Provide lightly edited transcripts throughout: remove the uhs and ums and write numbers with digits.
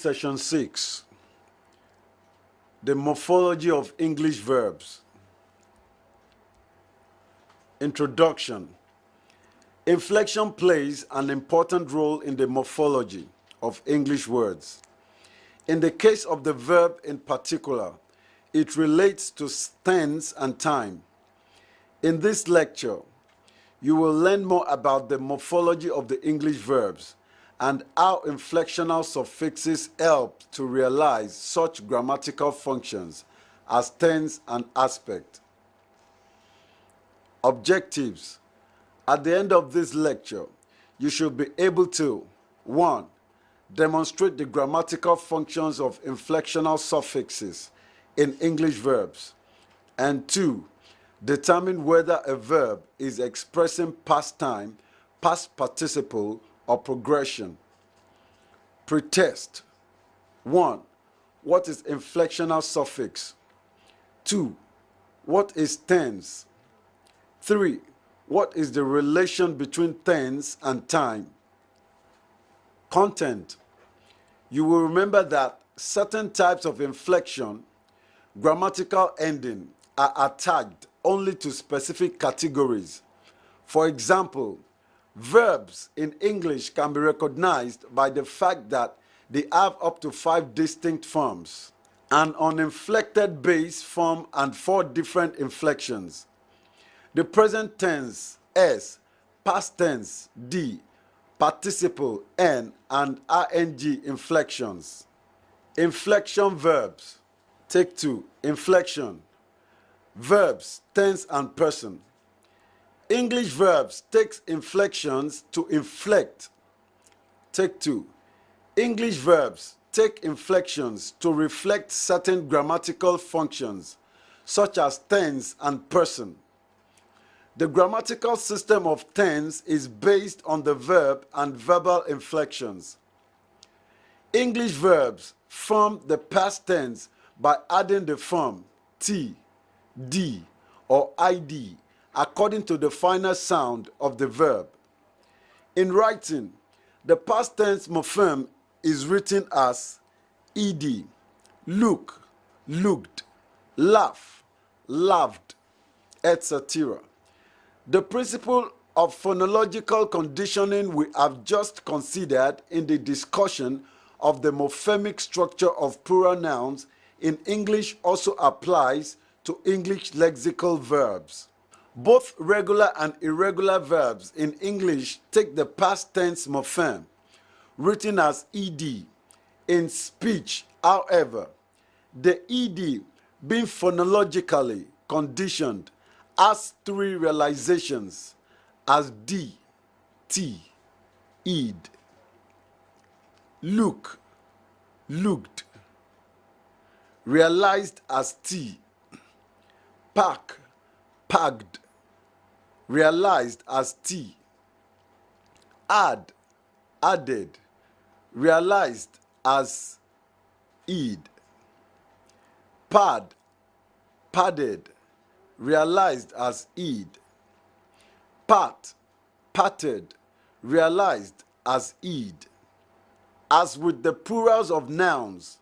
Session 6, the morphology of English verbs. Introduction. Inflection plays an important role in the morphology of English words. In the case of the verb in particular, it relates to tense and time. In this lecture, you will learn more about the morphology of the English verbs and how inflectional suffixes help to realize such grammatical functions as tense and aspect. Objectives. At the end of this lecture, you should be able to 1. Demonstrate the grammatical functions of inflectional suffixes in English verbs, and 2. Determine whether a verb is expressing past time, past participle, or progression. Pretest. 1. What is inflectional suffix? 2. What is tense? 3. What is the relation between tense and time? Content. You will remember that certain types of inflection, grammatical ending, are attached only to specific categories. For example, verbs in English can be recognized by the fact that they have up to 5 distinct forms, an uninflected base form and 4 different inflections. The present tense S, past tense D, participle N, and ing inflections. Inflection verbs. Take 2. Inflection. Verbs, tense and person. English verbs take inflections to inflect. Take 2. English verbs take inflections to reflect certain grammatical functions, such as tense and person. The grammatical system of tense is based on the verb and verbal inflections. English verbs form the past tense by adding the form T, D, or ID according to the final sound of the verb. In writing, the past tense morpheme is written as ed, look, looked, laugh, laughed, etc. The principle of phonological conditioning we have just considered in the discussion of the morphemic structure of plural nouns in English also applies to English lexical verbs. Both regular and irregular verbs in English take the past tense morpheme, written as ed. In speech, however, the ed, being phonologically conditioned, has 3 realizations as d, t, ed. Look, looked, realized as t. Pack, packed, realized as t. Add, added, realized as ed. Pad, padded, realized as ed. Pat, patted, realized as ed. As with the plurals of nouns,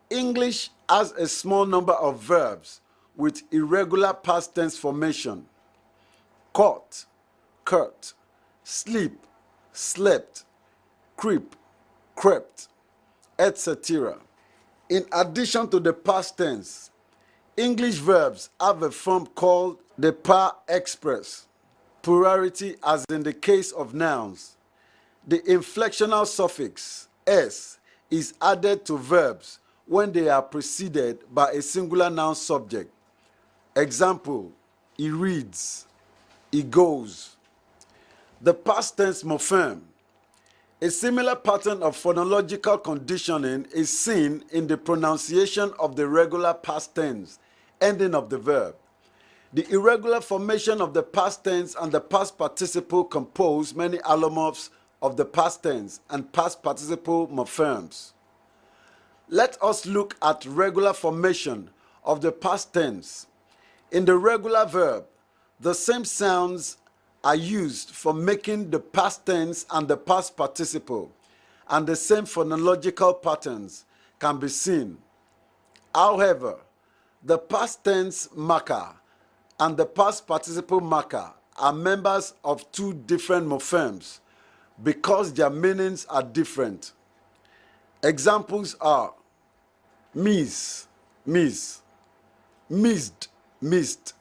English has a small number of verbs with irregular past tense formation. Caught, curt, sleep, slept, creep, crept, etc. In addition to the past tense, English verbs have a form called the par express, plurality as in the case of nouns. The inflectional suffix s is added to verbs when they are preceded by a singular noun subject. Example, he reads, he goes. The past tense morpheme. A similar pattern of phonological conditioning is seen in the pronunciation of the regular past tense ending of the verb. The irregular formation of the past tense and the past participle compose many allomorphs of the past tense and past participle morphemes. Let us look at regular formation of the past tense. In the regular verb, the same sounds are used for making the past tense and the past participle, and the same phonological patterns can be seen. However, the past tense marker and the past participle marker are members of two different morphemes because their meanings are different. Examples are miss, missed, missed,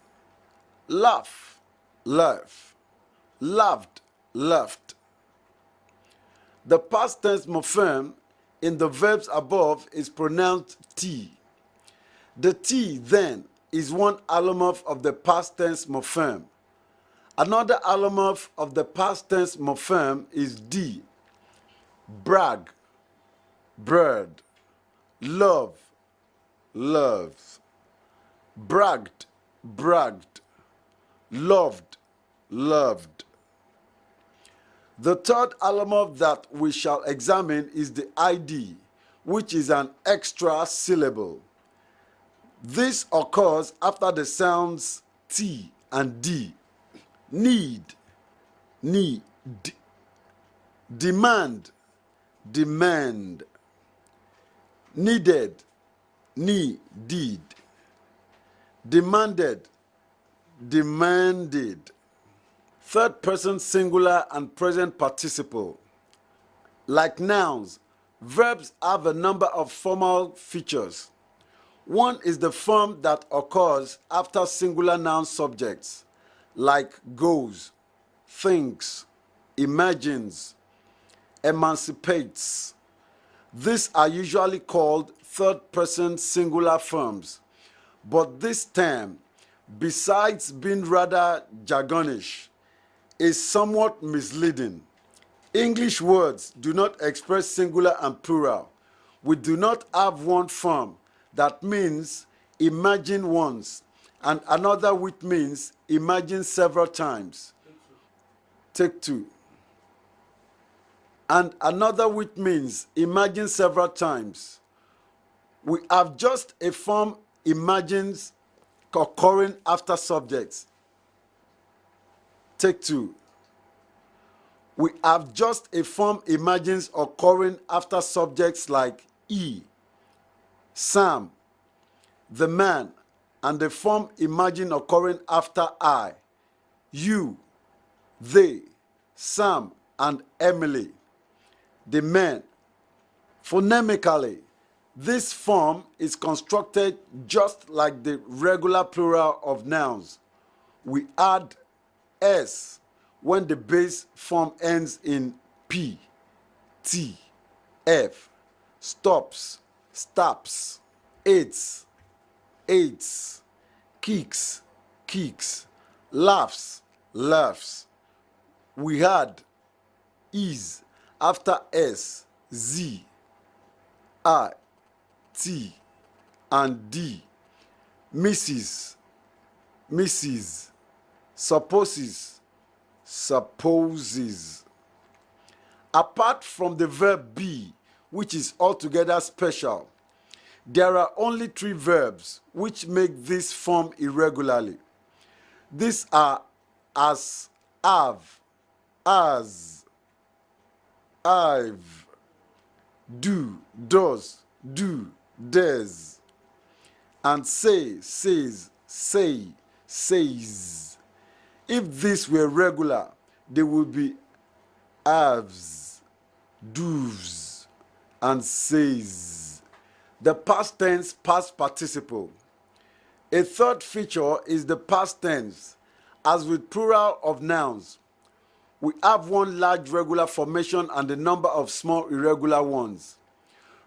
laugh, laugh, laughed, laughed. The past tense morpheme in the verbs above is pronounced T. The T then is one allomorph of the past tense morpheme. Another allomorph of the past tense morpheme is D. Brag, bird, love, loves, bragged, bragged, loved, loved. The third allomorph that we shall examine is the ID, which is an extra syllable. This occurs after the sounds T and D. Need, need, demand, demand, needed, needed, demanded, demanded. Third person singular and present participle. Like nouns, verbs have a number of formal features. One is the form that occurs after singular noun subjects, like goes, thinks, imagines, emancipates. These are usually called third-person singular forms, but this term, besides being rather jargonish, is somewhat misleading. English words do not express singular and plural. We do not have one form that means imagine once and another which means imagine several times. Take two. And another which means imagine several times. We have just a form imagines occurring after subjects. Take two. We have just a form imagines occurring after subjects like E, Sam, the man, and the form imagine occurring after I, you, they, Sam, and Emily, the men. Phonemically, this form is constructed just like the regular plural of nouns. We add S when the base form ends in P, T, F, stops, stops, aids, aids, kicks, kicks, laughs, laughs. We had is after S, Z, I, T, and D. Misses, misses, supposes, supposes. Apart from the verb be, which is altogether special, there are only three verbs which make this form irregularly. These are as, have, as, I've, do, does, do, does, and say, says, say, says. If these were regular, they would be haves, does, and says. The past tense past participle. A third feature is the past tense. As with plural of nouns, we have one large regular formation and a number of small irregular ones.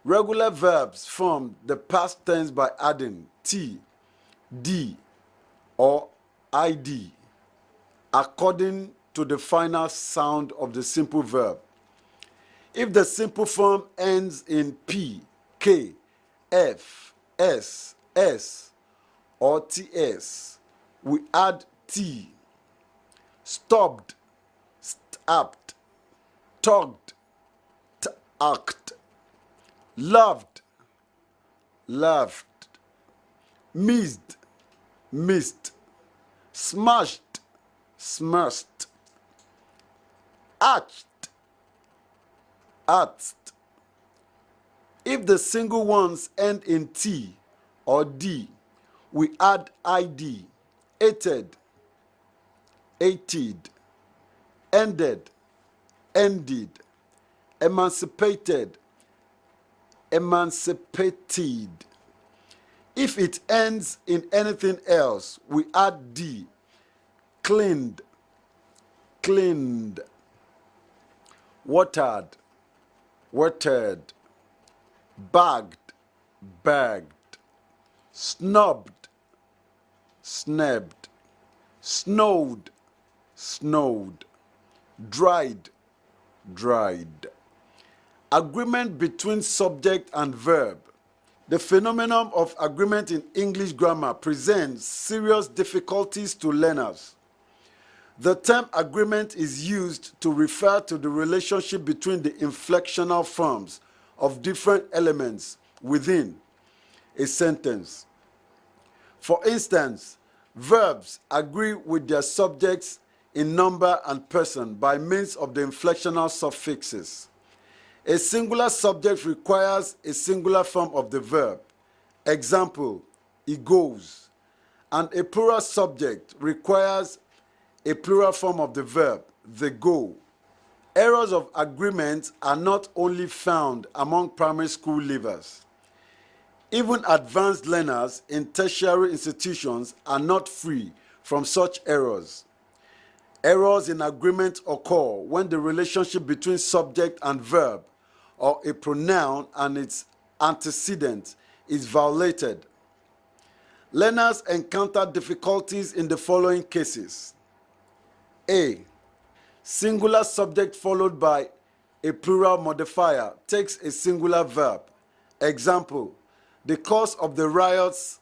Regular verbs form the past tense by adding T, D, or ID according to the final sound of the simple verb. If the simple form ends in P, K, F, S, S, or TS, we add T. Stopped, stabbed, tugged, act, loved, laughed, missed, missed, smashed, smashed, arched, arched, If the single ones end in T or D, we add id, ated, ated, ended, ended, emancipated, emancipated. If it ends in anything else, we add D, cleaned, cleaned, watered, watered, bagged, bagged, snubbed, snubbed, snowed, snowed, dried, dried. Agreement between subject and verb. The phenomenon of agreement in English grammar presents serious difficulties to learners. The term agreement is used to refer to the relationship between the inflectional forms of different elements within a sentence. For instance, verbs agree with their subjects in number and person by means of the inflectional suffixes. A singular subject requires a singular form of the verb. Example, he goes. And a plural subject requires a plural form of the verb, they go. Errors of agreement are not only found among primary school leavers. Even advanced learners in tertiary institutions are not free from such errors. Errors in agreement occur when the relationship between subject and verb or a pronoun and its antecedent is violated. Learners encounter difficulties in the following cases. A. Singular subject followed by a plural modifier takes a singular verb. Example, the cause of the riots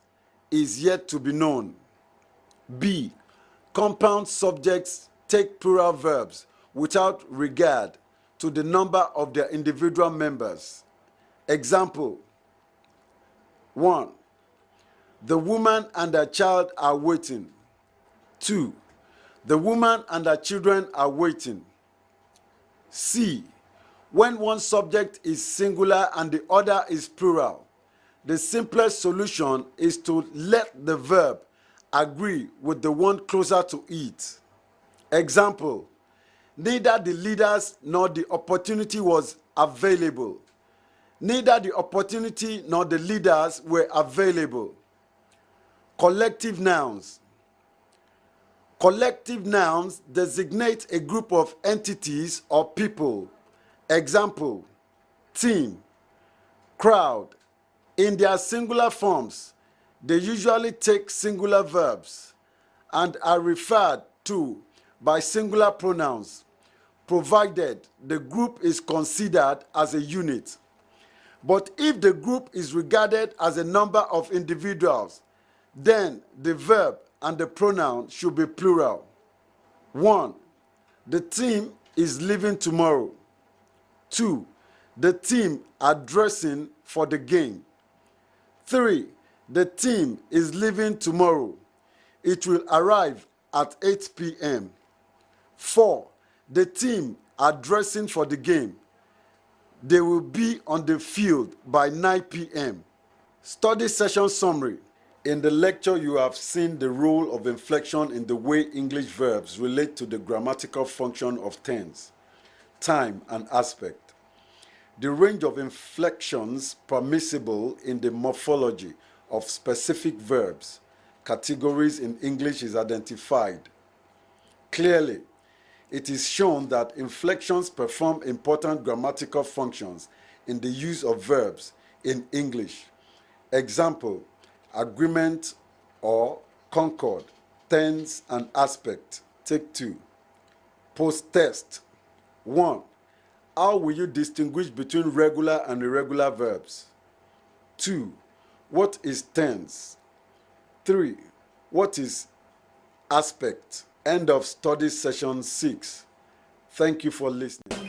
is yet to be known. B. Compound subjects take plural verbs without regard to the number of their individual members. Example, 1. The woman and her child are waiting. 2. The woman and her children are waiting. C. When one subject is singular and the other is plural, the simplest solution is to let the verb agree with the one closer to it. Example, neither the leaders nor the opportunity was available. Neither the opportunity nor the leaders were available. Collective nouns. Collective nouns designate a group of entities or people. Example, team, crowd. In their singular forms, they usually take singular verbs and are referred to by singular pronouns, provided the group is considered as a unit. But if the group is regarded as a number of individuals, then the verb and the pronoun should be plural. 1. The team is leaving tomorrow. 2. The team are dressing for the game. 3. The team is leaving tomorrow. It will arrive at 8 p.m. 4. The team are dressing for the game. They will be on the field by 9 p.m. Study session summary. In the lecture, you have seen the role of inflection in the way English verbs relate to the grammatical function of tense, time, and aspect. The range of inflections permissible in the morphology of specific verbs, categories in English is identified. Clearly, it is shown that inflections perform important grammatical functions in the use of verbs in English. Example, agreement or concord, tense and aspect. Take 2. Post-test. 1. How will you distinguish between regular and irregular verbs? 2. What is tense? 3. What is aspect? End of study session 6. Thank you for listening.